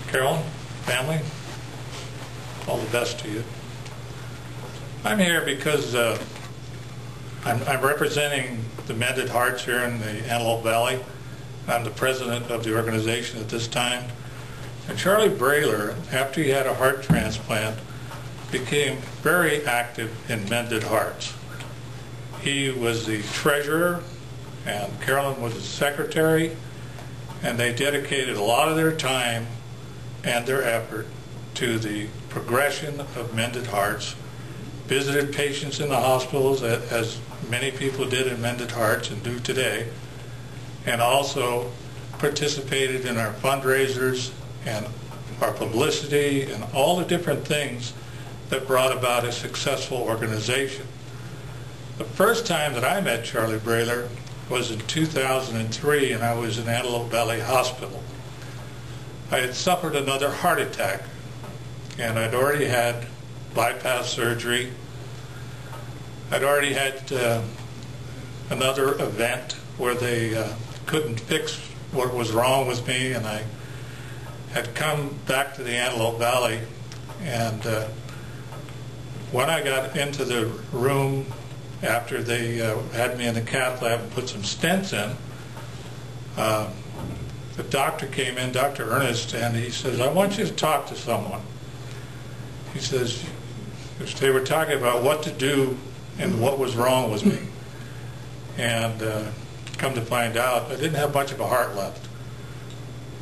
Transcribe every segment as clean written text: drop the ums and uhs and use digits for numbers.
Carolyn, family, all the best to you. I'm here because I'm representing the Mended Hearts here in the Antelope Valley. I'm the president of the organization at this time. And Charlie Brailer, after he had a heart transplant, became very active in Mended Hearts. He was the treasurer, and Carolyn was the secretary, and they dedicated a lot of their time and their effort to the progression of Mended Hearts, visited patients in the hospitals, as many people did in Mended Hearts and do today, and also participated in our fundraisers and our publicity and all the different things that brought about a successful organization. The first time that I met Charlie Brailer was in 2003, and I was in Antelope Valley Hospital. I had suffered another heart attack, and I'd already had bypass surgery. I'd already had another event where they couldn't fix what was wrong with me, and I had come back to the Antelope Valley, and when I got into the room after they had me in the cath lab and put some stents in, the doctor came in, Dr. Ernest, and he says, "I want you to talk to someone." He says, they were talking about what to do and what was wrong with me. And come to find out, I didn't have much of a heart left.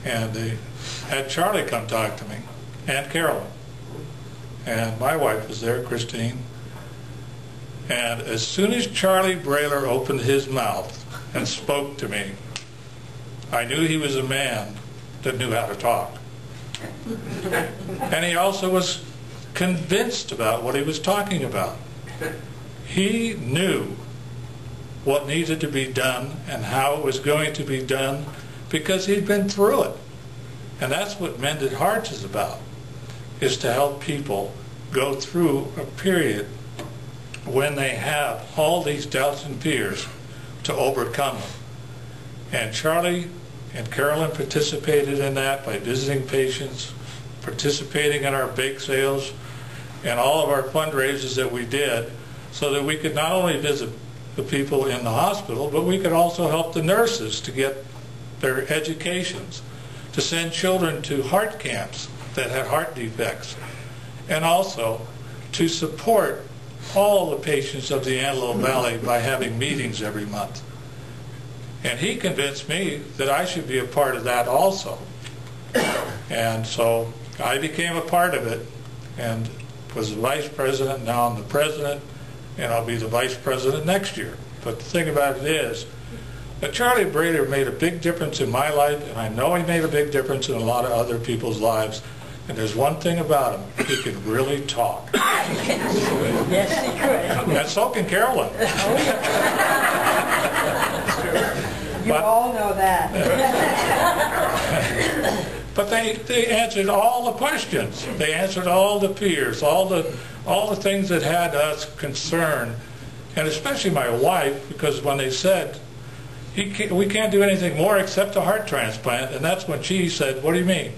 And they had Charlie come talk to me, and Carolyn. And my wife was there, Christine. And as soon as Charlie Brailer opened his mouth and spoke to me, I knew he was a man that knew how to talk. And he also was convinced about what he was talking about. He knew what needed to be done and how it was going to be done because he'd been through it. And that's what Mended Hearts is about, is to help people go through a period when they have all these doubts and fears to overcome them. And Charlie and Carolyn participated in that by visiting patients, participating in our bake sales, and all of our fundraisers that we did, so that we could not only visit the people in the hospital, but we could also help the nurses to get their educations, to send children to heart camps that had heart defects, and also to support all the patients of the Antelope Valley by having meetings every month. And he convinced me that I should be a part of that also. And so I became a part of it and was the vice president. Now I'm the president, and I'll be the vice president next year. But the thing about it is that Charlie Brailer made a big difference in my life, and I know he made a big difference in a lot of other people's lives. And there's one thing about him, he can really talk. Yes, he could. And so can Carolyn. You all know that. But they answered all the questions. They answered all the fears, all the things that had us concerned, and especially my wife, because when they said, we can't do anything more except a heart transplant, and that's when she said, "What do you mean?"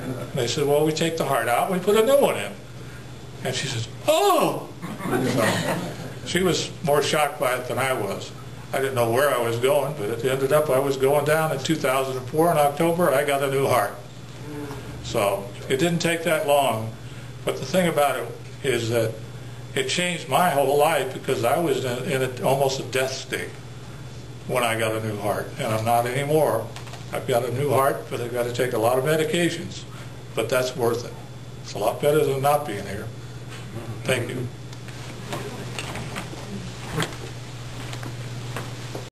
And they said, "Well, we take the heart out, we put a new one in." And she says, "Oh!" So she was more shocked by it than I was. I didn't know where I was going, but it ended up I was going down in 2004 in October. I got a new heart. So it didn't take that long. But the thing about it is that it changed my whole life, because I was in almost a death state when I got a new heart. And I'm not anymore. I've got a new heart, but I've got to take a lot of medications. But that's worth it. It's a lot better than not being here. Thank you.